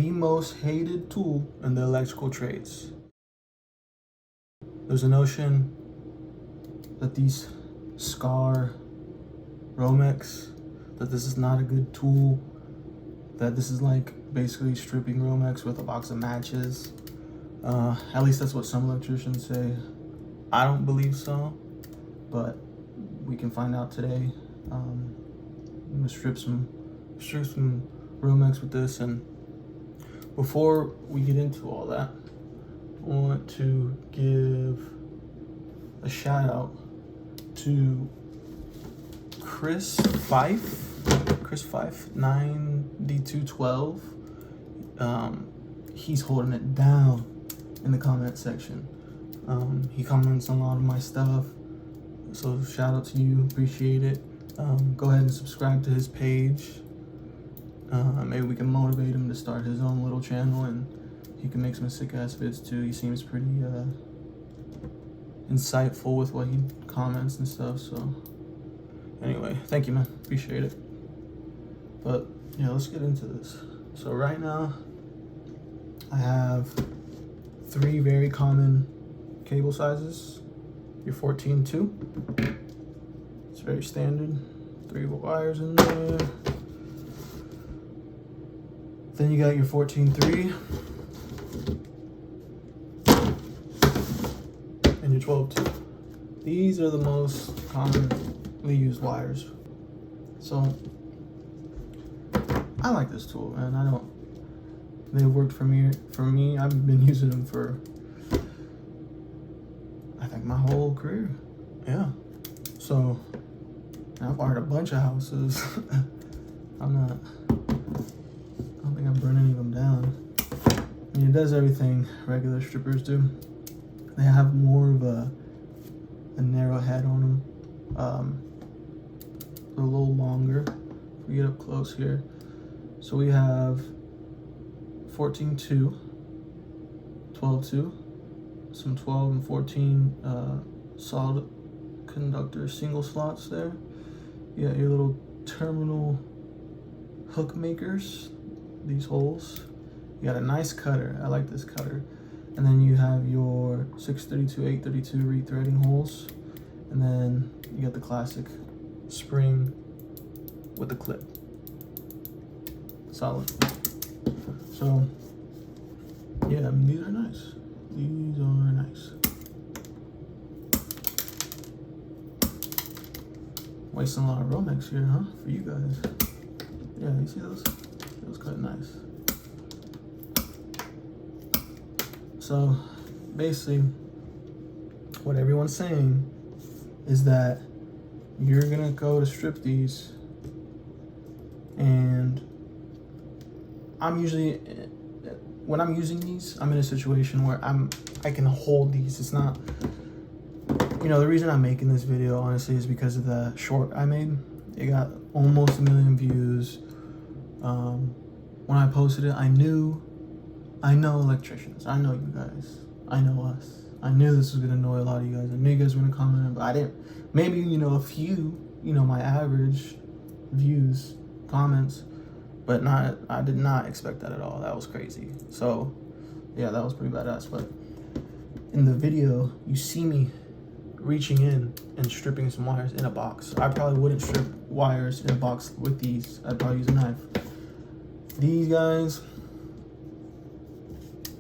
the most hated tool in the electrical trades. There's a notion that these Scar Romex, that this is not a good tool, that this is like basically stripping Romex with a box of matches. At least that's what some electricians say. I don't believe so, but we can find out today. I'm gonna strip some Romex with this, and before we get into all that, I want to give a shout out to Chris Fife 9D212. He's holding it down in the comment section. He comments on a lot of my stuff, so shout out to you, appreciate it. Go ahead and subscribe to his page. Maybe we can motivate him to start his own little channel, and he can make some sick ass vids too. He seems pretty insightful with what he comments and stuff. So anyway, thank you, man, appreciate it. But yeah, let's get into this. So right now I have 3 very common cable sizes. Your 14-2, it's very standard, 3 wires in there. Then you got your 14-3 and your 12-2. These are the most commonly used wires. So I like this tool, and they've worked for me. I've been using them for, I think, my whole career. Yeah. So I've wired a bunch of houses. I don't think I'm burning any of them down. I mean, it does everything regular strippers do. They have more of a narrow head on them. They're a little longer. If we get up close here. So we have 14-2, 12-2, some 12 and 14 solid conductor single slots there. You got your little terminal hook makers, these holes. You got a nice cutter. I like this cutter. And then you have your 632, 832 rethreading holes. And then you got the classic spring with the clip. Solid. So yeah, I mean, these are nice. These are nice. Wasting a lot of Romex here, huh? For you guys. Yeah, you see those? Those quite nice. So basically, what everyone's saying is that you're gonna go to strip these, and I'm usually, when I'm using these, I'm in a situation where I can hold these. It's not, you know, the reason I'm making this video honestly is because of the short I made. It got almost 1 million views. When I posted it, I know electricians, I know you guys, I know us. I knew this was gonna annoy a lot of you guys. I knew you guys were gonna comment, but I didn't. Maybe, you know, a few, you know, my average views, comments, but not, I did not expect that at all. That was crazy. So yeah, that was pretty badass. But in the video, you see me reaching in and stripping some wires in a box. I probably wouldn't strip wires in a box with these. I'd probably use a knife. These guys,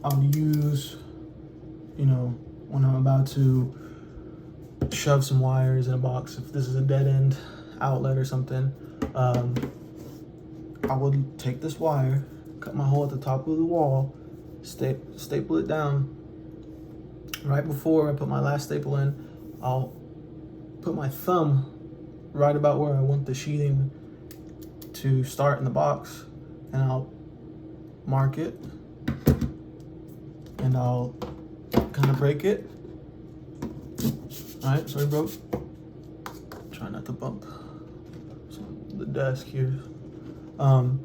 I'll use, you know, when I'm about to shove some wires in a box. If this is a dead end outlet or something, I would take this wire, cut my hole at the top of the wall, staple it down. Right before I put my last staple in, I'll put my thumb right about where I want the sheathing to start in the box, and I'll mark it, and I'll kind of break it. All right, so I broke. Try not to bump the desk here. And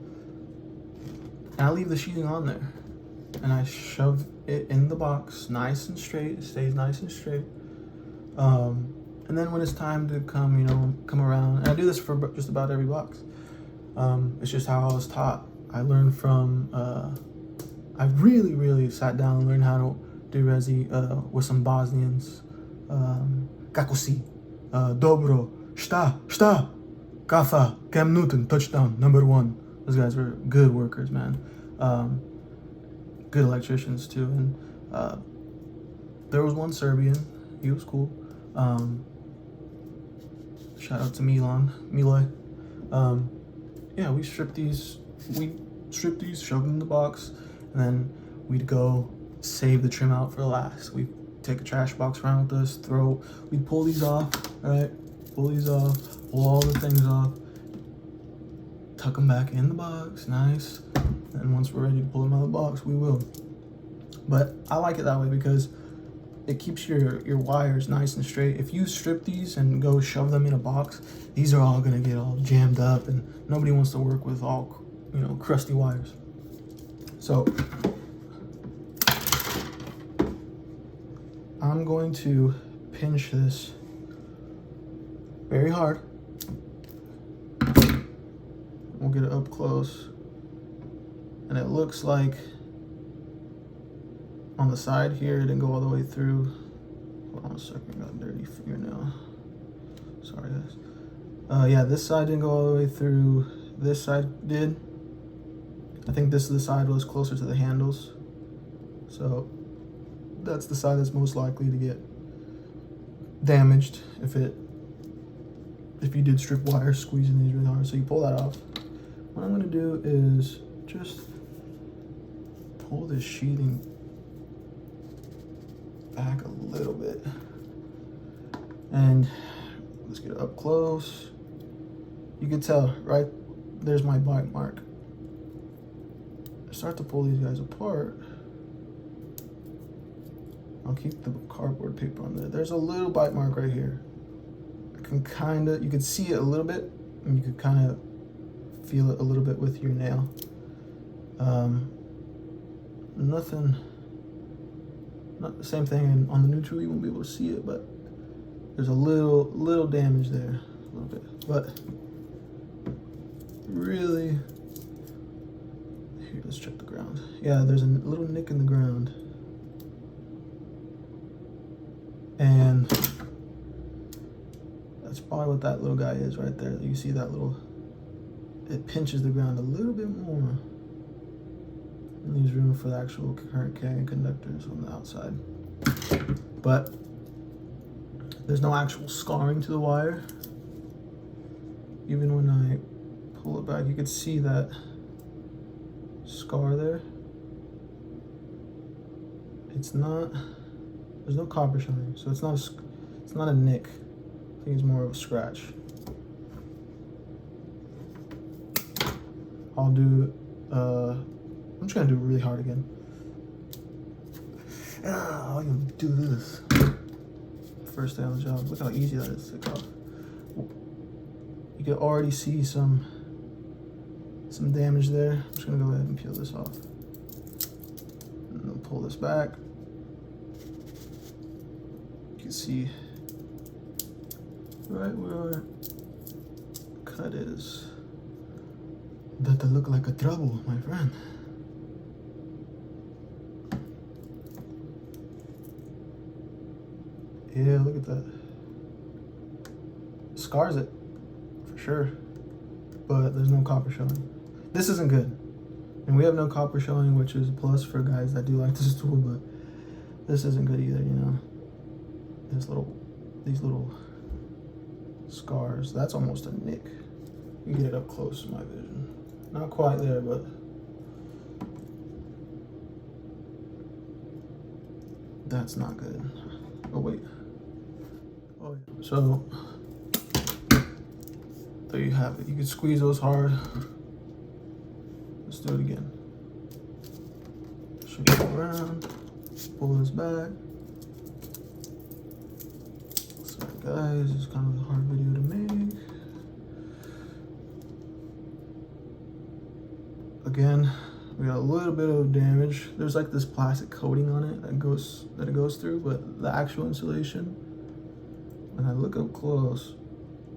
I leave the sheathing on there, and I shove it in the box nice and straight. It stays nice and straight. And then when it's time to come, you know, come around, and I do this for just about every box. It's just how I was taught. I learned from I really sat down and learned how to do Resi with some Bosnians. Kako si? Dobro. Šta? Kafa. Cam Newton. Touchdown. #1. Those guys were good workers, man. Good electricians too. And there was one Serbian. He was cool. Shout out to Mile. Yeah, we stripped these, shoved them in the box, and then we'd go save the trim out for last. We'd take a trash box around with us, we'd pull these off, right? Pull these off, pull all the things off, tuck them back in the box, nice. And once we're ready to pull them out of the box, we will. But I like it that way because it keeps your wires nice and straight. If you strip these and go shove them in a box, these are all gonna get all jammed up, and nobody wants to work with all, crusty wires. So I'm going to pinch this very hard. We'll get it up close, and it looks like on the side here, it didn't go all the way through. Hold on a second, I got a dirty fingernail. Sorry, guys. Yeah, this side didn't go all the way through. This side did. I think this is the side was closer to the handles. So that's the side that's most likely to get damaged if you did strip wire squeezing these really hard. So you pull that off. What I'm gonna do is just pull this sheathing back a little bit, and let's get it up close. You can tell right there's my bite mark. I start to pull these guys apart. I'll keep the cardboard paper on there. There's a little bite mark right here. You can see it a little bit, and you can kind of feel it a little bit with your nail. Not the same thing, and on the neutral you won't be able to see it, but there's a little damage there, a little bit. But really, here, let's check the ground. Yeah, there's a little nick in the ground, and that's probably what that little guy is right there. You see that little, it pinches the ground a little bit more. Leaves room for the actual current carrying conductors on the outside. But there's no actual scarring to the wire. Even when I pull it back, you can see that scar there. There's no copper showing, so it's not a nick. I think it's more of a scratch. I'll do I'm just gonna do it really hard again. I'm gonna do this. First day on the job. Look how easy that is to take off. You can already see some damage there. I'm just gonna go ahead and peel this off. And then pull this back. You can see right where our cut is. That'll look like a trouble, my friend. Yeah, look at that. Scars it, for sure. But there's no copper showing. This isn't good. And we have no copper showing, which is a plus for guys that do like this tool, but this isn't good either, These little scars. That's almost a nick. You can get it up close to my vision. Not quite there, but that's not good. Oh, wait. Oh, yeah. So there you have it. You can squeeze those hard. Let's do it again. Shake it around. Pull this back. Sorry guys, it's kind of a hard video to make. Again, we got a little bit of damage. There's like this plastic coating on it that it goes through, but the actual insulation, when I look up close,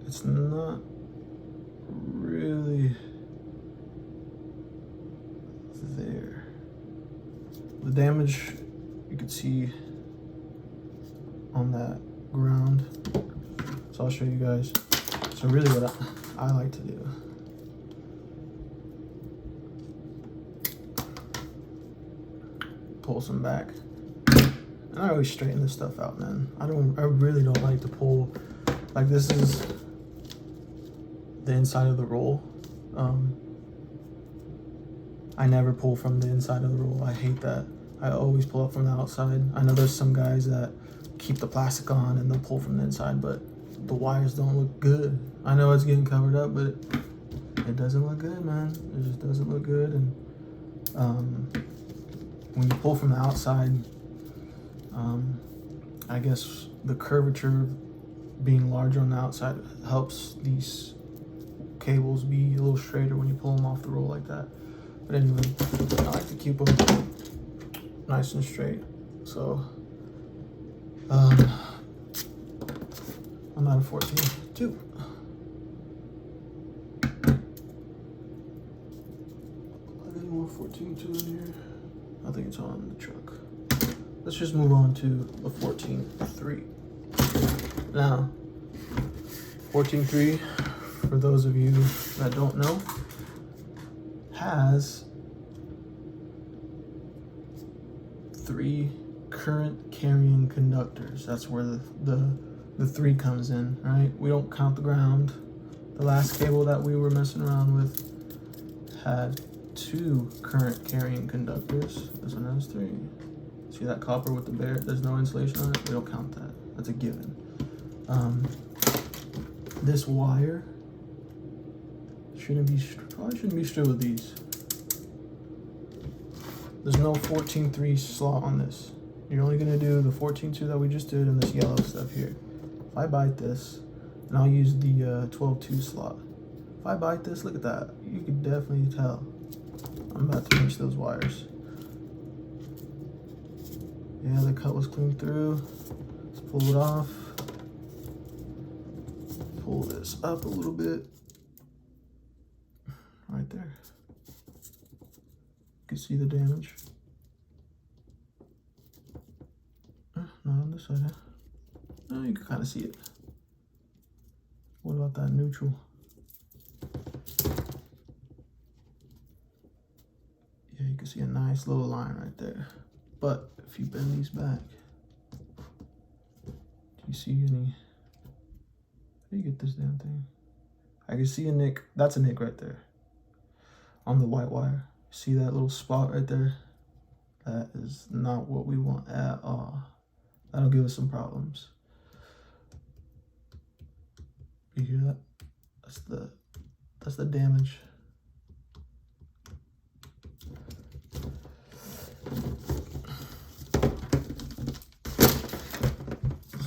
it's not really there. the damage you can see on that ground. So I'll show you guys. So really what I like to do, pull some back. And I always straighten this stuff out, man. I really don't like to pull, like this is the inside of the roll. I never pull from the inside of the roll. I hate that. I always pull up from the outside. I know there's some guys that keep the plastic on and they'll pull from the inside, but the wires don't look good. I know it's getting covered up, but it doesn't look good, man. It just doesn't look good. And when you pull from the outside, I guess the curvature being larger on the outside helps these cables be a little straighter when you pull them off the roll like that. But anyway, I like to keep them nice and straight. So I'm at a 14.2. I got any more 14.2 in here? I think it's on the truck. Let's just move on to the 14.3. Now, 14.3, for those of you that don't know, has 3 current carrying conductors. That's where the 3 comes in, right? We don't count the ground. The last cable that we were messing around with had 2 current carrying conductors. This one has 3. See that copper with the bare, there's no insulation on it? We don't count that. That's a given. This wire probably shouldn't be stripped with these. There's no 14.3 slot on this. You're only gonna do the 14.2 that we just did and this yellow stuff here. If I bite this, and I'll use the 12.2 slot. If I bite this, look at that. You can definitely tell I'm about to pinch those wires. Yeah, the cut was clean through. Let's pull it off. Pull this up a little bit. Right there. You can see the damage. Not on this side, huh? No, you can kind of see it. What about that neutral? Yeah, you can see a nice little line right there. But if you bend these back, do you see any? How do you get this damn thing? I can see a nick. That's a nick right there on the white wire. See that little spot right there? That is not what we want at all. That'll give us some problems. You hear that? That's the damage.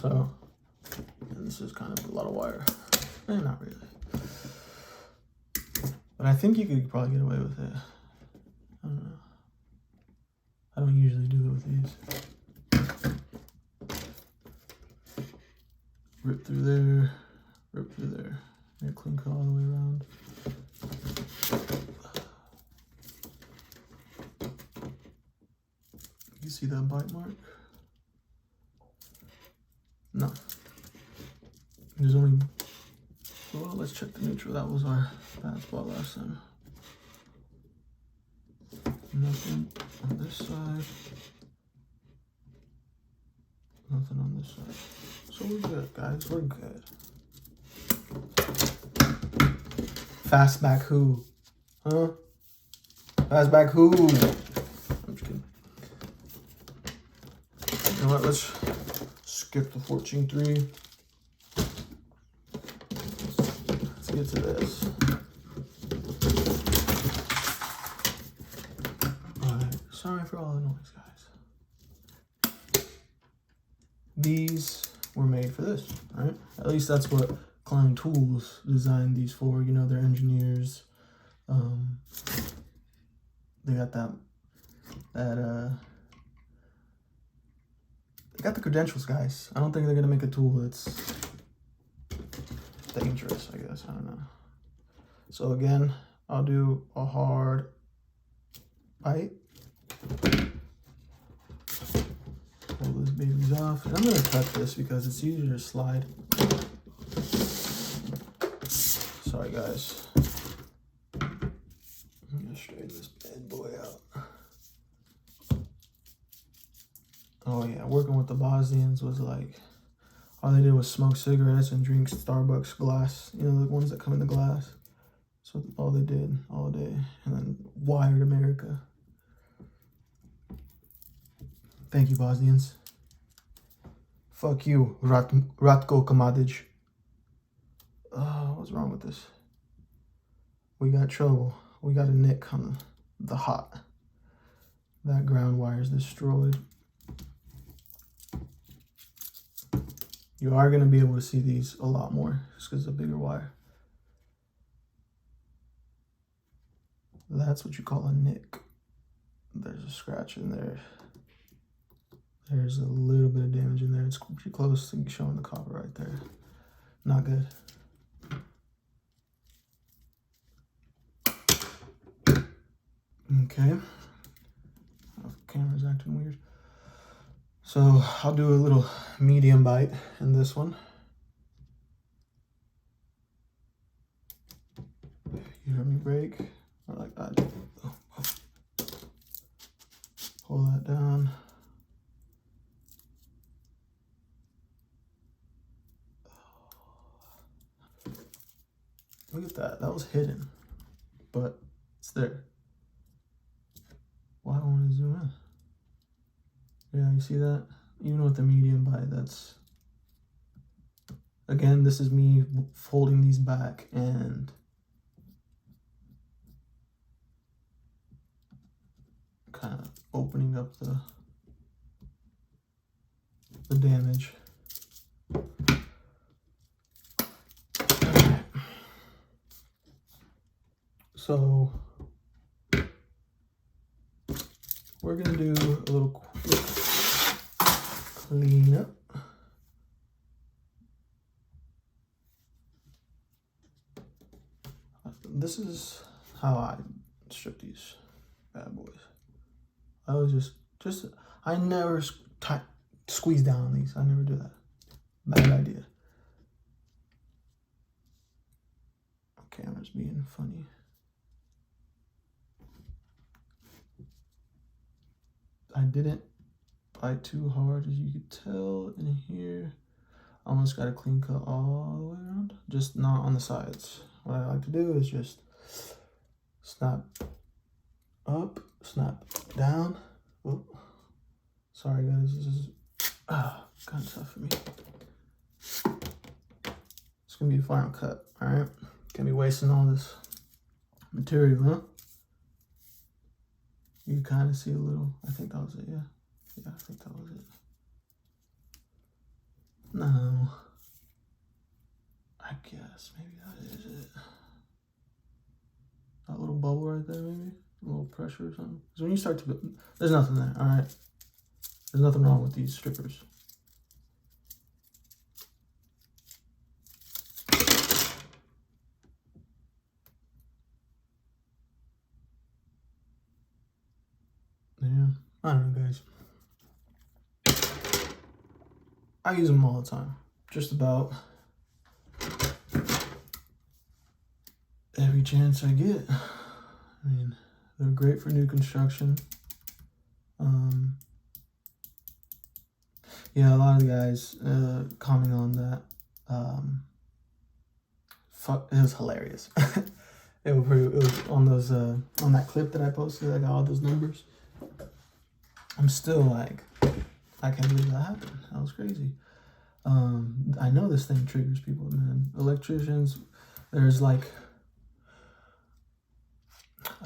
So, and this is kind of a lot of wire. Not really. But I think you could probably get away with it. I don't know. I don't usually do it with these. Rip through there, rip through there. Make a clean cut all the way around. You see that bite mark? No. There's only, well, let's check the neutral. That was our bad spot last time. Nothing on this side. Nothing on this side. So we're good, guys. We're good. Fastback who? Huh? Fastback who? I'm just kidding. You know what? Let's skip the 14.3. Let's get to this. Alright, sorry for all the noise, guys. These were made for this, right? At least that's what Klein Tools designed these for. You know, they're engineers. They got they got the credentials, guys. I don't think they're gonna make a tool that's dangerous, I guess. I don't know. So again, I'll do a hard bite. these off. And I'm gonna cut this because it's easier to slide. Sorry guys. I'm gonna straighten this bad boy out. Oh yeah, working with the Bosnians was like, all they did was smoke cigarettes and drink Starbucks glass. You know, the ones that come in the glass. So all they did all day, and then wired America. Thank you, Bosnians. Fuck you, Ratko Mladic. What's wrong with this? We got trouble. We got a nick on the hot. That ground wire is destroyed. You are going to be able to see these a lot more just because it's a bigger wire. That's what you call a nick. There's a scratch in there. There's a little bit of damage in there. It's pretty close to showing the copper right there. Not good. Okay. The camera's acting weird. So I'll do a little medium bite in this one. You heard me break? Or like that. Pull that down. Look at that. That was hidden, but it's there. Why won't it zoom in? Yeah, you see that? Even with the medium bite, that's... Again, this is me folding these back and kind of opening up the damage. Alright. So we're gonna do a little quick cleanup. This is how I strip these bad boys. I was I never squeeze down on these. I never do that. Bad idea. Camera's being funny. I didn't bite too hard, as you could tell in here. I almost got a clean cut all the way around, just not on the sides. What I like to do is just snap up, snap down. Oh, sorry guys, this is kind of tough for me. It's gonna be a final cut, all right? Can't be wasting all this material, huh? You can kind of see a little. I think that was it, yeah. Yeah, I think that was it. No. I guess maybe that is it. That little bubble right there, maybe? A little pressure or something. Because when you start to, there's nothing there, all right? There's nothing wrong with these strippers. Yeah, I don't know, guys. I use them all the time. Just about every chance I get. I mean, they're great for new construction. Yeah, a lot of the guys comment on that. It was hilarious. It was on those on that clip that I posted. I got all those numbers. I'm still like, I can't believe that happened. That was crazy. I know this thing triggers people, man. Electricians, there's like,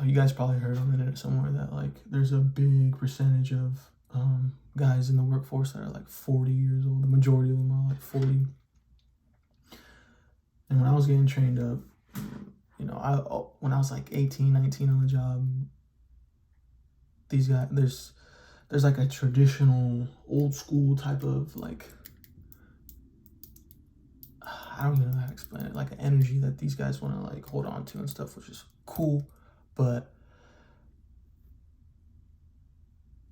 you guys probably heard on the internet somewhere that like there's a big percentage of guys in the workforce that are like 40 years old. The majority of them are like 40. And when I was getting trained up, you know, when I was like 18, 19 on the job, these guys, there's like a traditional old school type of like, I don't even know how to explain it, like an energy that these guys want to like hold on to and stuff, which is cool, but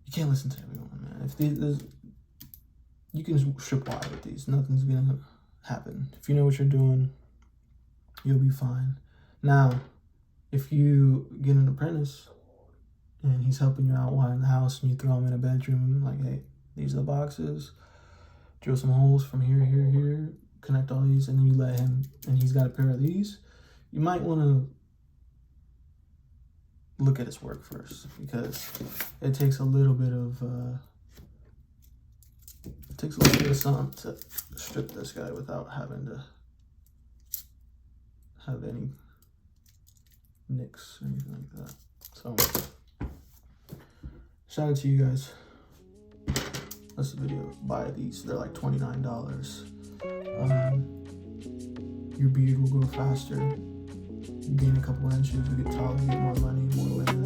you can't listen to everyone, man. If you can strip wire with these. Nothing's gonna happen. If you know what you're doing, you'll be fine. Now, if you get an apprentice and he's helping you out wiring the house and you throw him in a bedroom, like, hey, these are the boxes, drill some holes from here, here, here, connect all these, and then you let him, and he's got a pair of these, you might want to look at his work first, because it takes a little bit of something to strip this guy without having to have any nicks or anything like that. So shout out to you guys. That's the video. Buy these. They're like $29. Your beard will grow faster. You gain a couple inches, you get taller, you get more money, more women.